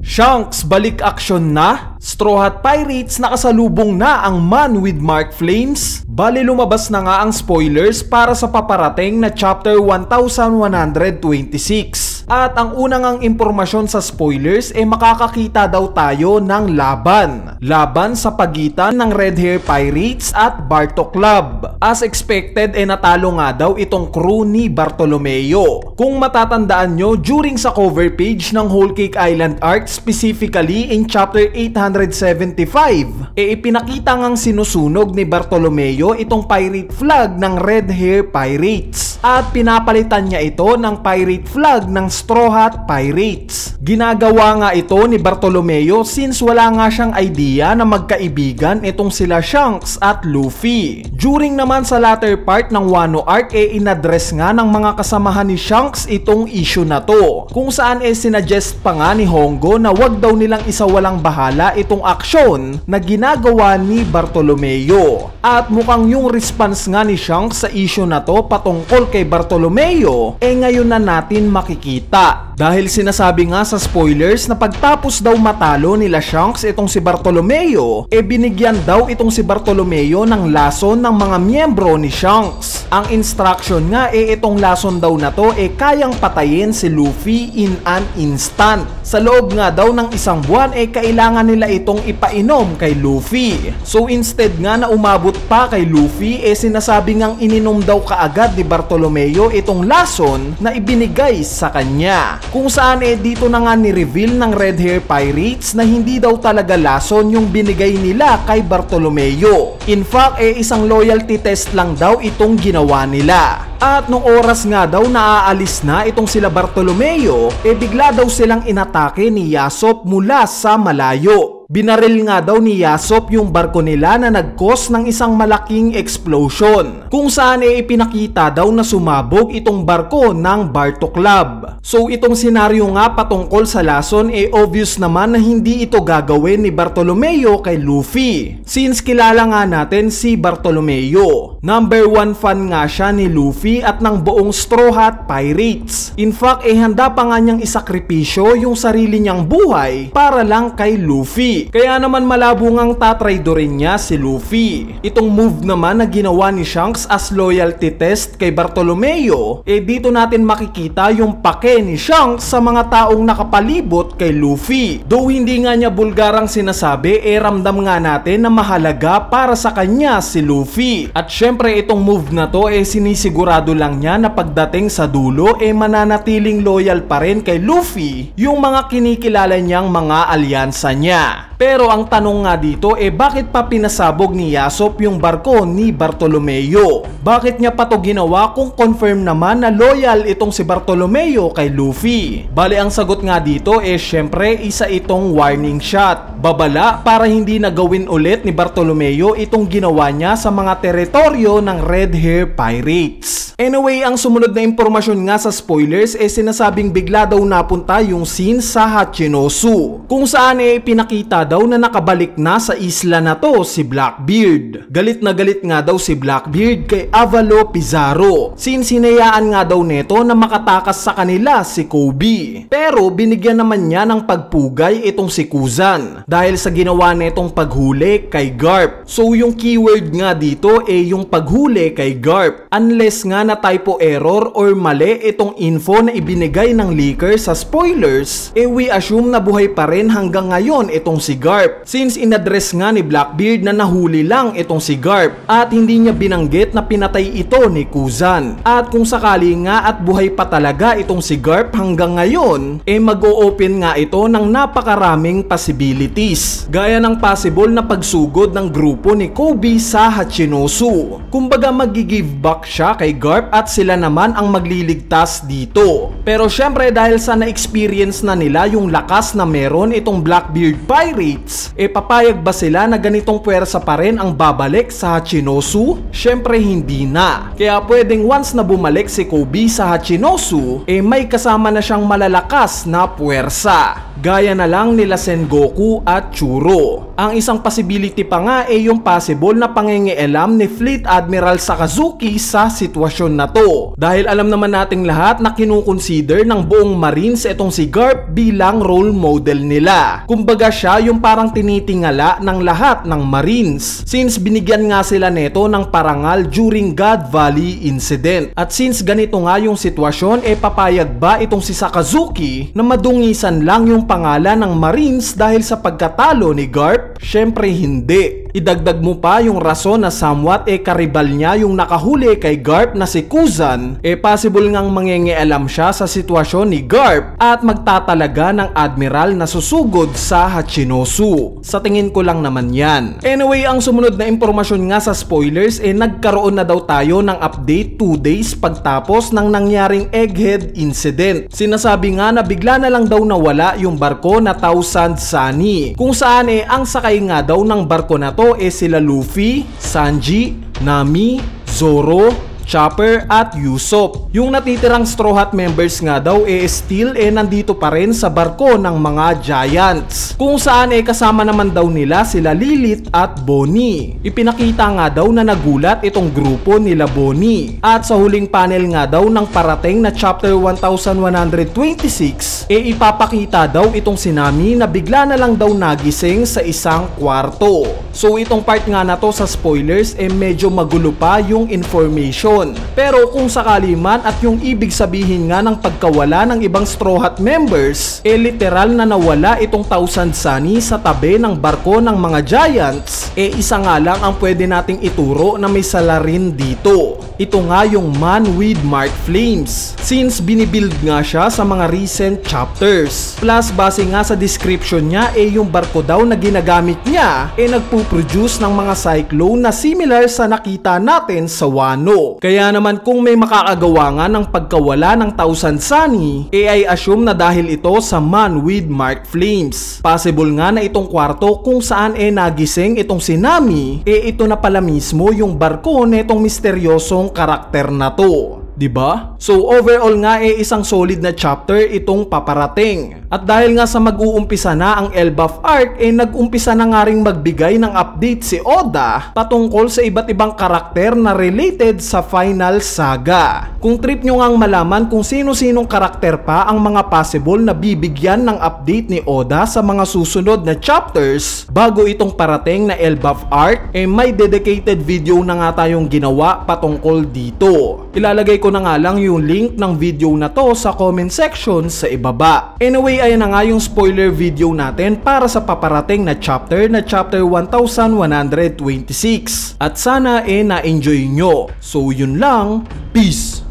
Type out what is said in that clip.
Shanks balik aksyon na? Straw Hat Pirates nakasalubong na ang Man with Mark Flames? Bali lumabas na nga ang spoilers para sa paparating na chapter 1126. At ang unang ang impormasyon sa spoilers makakakita daw tayo ng laban. Laban sa pagitan ng Red Hair Pirates at Bartok Club. As expected natalo nga daw itong crew ni Bartolomeo. Kung matatandaan nyo, during sa cover page ng Whole Cake Island arc, specifically in chapter 875, ipinakita ngang sinusunog ni Bartolomeo itong pirate flag ng Red Hair Pirates. At pinapalitan niya ito ng pirate flag ng Straw Hat Pirates. Ginagawa nga ito ni Bartolomeo since wala nga siyang idea na magkaibigan itong sila Shanks at Luffy. During naman sa latter part ng Wano arc inaddress nga ng mga kasamahan ni Shanks itong issue na to. Kung saan sinuggest pa nga ni Hongo na wag daw nilang isawalang bahala itong aksyon na ginagawa ni Bartolomeo. At mukhang yung response nga ni Shanks sa issue na to patungkol kay Bartolomeo ngayon na natin makikita. Dahil sinasabi nga sa spoilers na pagtapos daw matalo nila Shanks itong si Bartolomeo, binigyan daw itong si Bartolomeo ng lason ng mga miyembro ni Shanks. Ang instruction nga itong lason daw na to kayang patayin si Luffy in an instant. Sa loob nga daw ng isang buwan kailangan nila itong ipainom kay Luffy. So instead nga na umabot pa kay Luffy, sinasabi ngang ininom daw kaagad ni Bartolomeo itong lason na ibinigay sa kanya. Kung saan dito na nga ni-reveal ng Red Hair Pirates na hindi daw talaga lason yung binigay nila kay Bartolomeo. In fact, isang loyalty test lang daw itong ginawa nila. At nung oras nga daw na aalis na itong sila Bartolomeo, bigla daw silang inatake ni Yasop mula sa malayo. Binaril nga daw ni Yasop yung barko nila na nag-cause ng isang malaking explosion. Kung saan ipinakita daw na sumabog itong barko ng Bartok Club. So itong senaryo nga patungkol sa lason obvious naman na hindi ito gagawin ni Bartolomeo kay Luffy. Since kilala nga natin si Bartolomeo. Number 1 fan nga siya ni Luffy at ng buong Straw Hat Pirates. In fact handa pa nga niyang isakripisyo yung sarili niyang buhay para lang kay Luffy. Kaya naman malabo ngang tatraidorin niya si Luffy. Itong move naman na ginawa ni Shanks as loyalty test kay Bartolomeo, dito natin makikita yung pake ni Shanks sa mga taong nakapalibot kay Luffy. Though hindi nga niya bulgarang sinasabi, ramdam nga natin na mahalaga para sa kanya si Luffy. At syempre itong move na to sinisigurado lang niya na pagdating sa dulo mananatiling loyal pa rin kay Luffy yung mga kinikilala niyang mga alyansa niya. Pero ang tanong nga dito bakit pa pinasabog ni Yasop yung barko ni Bartolomeo? Bakit niya pa to ginawa kung confirm naman na loyal itong si Bartolomeo kay Luffy? Bali ang sagot nga dito syempre isa itong warning shot. Babala para hindi na gawin ulit ni Bartolomeo itong ginawa niya sa mga teritoryo ng Red Hair Pirates. Anyway, ang sumunod na impormasyon nga sa spoilers sinasabing bigla daw napunta yung scene sa Hachinosu. Kung saan pinakita daw na nakabalik na sa isla na to si Blackbeard. Galit na galit nga daw si Blackbeard kay Avalo Pizarro since hinayaan nga daw neto na makatakas sa kanila si Kobe. Pero binigyan naman niya ng pagpugay itong si Kuzan dahil sa ginawa netong paghuli kay Garp. So yung keyword nga dito yung paghuli kay Garp. Unless nga na typo error or mali itong info na ibinigay ng leaker sa spoilers, we assume na buhay pa rin hanggang ngayon itong si Garp. Since inaddress nga ni Blackbeard na nahuli lang itong si Garp at hindi niya binanggit na pinatay ito ni Kuzan. At kung sakali nga at buhay pa talaga itong si Garp hanggang ngayon, mag-o-open nga ito ng napakaraming possibilities. Gaya ng possible na pagsugod ng grupo ni Kobe sa Hachinosu. Kumbaga mag-give back siya kay Garp at sila naman ang magliligtas dito. Pero syempre dahil sa na-experience na nila yung lakas na meron itong Blackbeard Pirates, papayag ba sila na ganitong puwersa pa rin ang babalik sa Hachinosu? Syempre hindi na. Kaya pwedeng once na bumalik si Kobe sa Hachinosu, may kasama na siyang malalakas na puwersa. gaya na lang nila Sengoku at Churo. Ang isang possibility pa nga ay yung possible na pangingialam ni Fleet Admiral Sakazuki sa sitwasyon na to. Dahil alam naman nating lahat na kinukonsider ng buong Marines itong si Garp bilang role model nila. Kumbaga siya yung parang tinitingala ng lahat ng Marines since binigyan nga sila neto ng parangal during God Valley incident. At since ganito nga yung sitwasyon, papayag ba itong si Sakazuki na madungisan lang yung pangalan ng Marines dahil sa pagkatalo ni Garp? Syempre hindi. Idagdag mo pa yung rason na somewhat karibal niya yung nakahuli kay Garp na si Kuzan, possible ngang mangingialam siya sa sitwasyon ni Garp at magtatalaga ng admiral na susugod sa Hachinosu. Sa tingin ko lang naman yan. Anyway, ang sumunod na impormasyon nga sa spoilers nagkaroon na daw tayo ng update 2 days pagtapos ng nangyaring Egghead incident. Sinasabi nga na bigla na lang daw nawala yung barko na Thousand Sunny, kung saan ang sakay nga daw ng barko na to sila Luffy, Sanji, Nami, Zoro, Chopper at Usopp. Yung natitirang Straw Hat members nga daw still nandito pa rin sa barko ng mga Giants, kung saan kasama naman daw nila sila Lilith at Bonnie. Ipinakita nga daw na nagulat itong grupo nila Bonnie, at sa huling panel nga daw ng parating na chapter 1126 ipapakita daw itong si Nami na bigla na lang daw nagising sa isang kwarto. So itong part nga na to sa spoilers medyo magulo pa yung information. Pero kung sakali man at yung ibig sabihin nga ng pagkawala ng ibang Straw Hat members literal na nawala itong Thousand Sunny sa tabi ng barko ng mga Giants, isa nga lang ang pwede nating ituro na may salarin dito. Ito nga yung Man with Mark Flames, since binibuild nga siya sa mga recent chapters. Plus base nga sa description niya yung barko daw na ginagamit niya nagpuproduce ng mga cyclone na similar sa nakita natin sa Wano. Kaya naman kung may makakagawa nga ng pagkawala ng Thousand Sunny, ay assume na dahil ito sa Man with Mark Flames. Possible nga na itong kwarto kung saan nagising itong si Nami, ito na pala mismo yung barko netong misteryosong karakter na to. Diba? So overall nga isang solid na chapter itong paparating. At dahil nga sa mag-uumpisa na ang Elbaf arc, nag-umpisa na nga ring magbigay ng update si Oda patungkol sa iba't ibang karakter na related sa final saga. Kung trip nyo ngang malaman kung sino-sinong karakter pa ang mga possible na bibigyan ng update ni Oda sa mga susunod na chapters bago itong parating na Elbaf arc, may dedicated video na nga tayong ginawa patungkol dito. Ilalagay ko na nga lang yung link ng video na to sa comment section sa ibaba. Anyway, ayan na nga yung spoiler video natin para sa paparating na chapter 1126. At sana na-enjoy nyo. So yun lang, peace!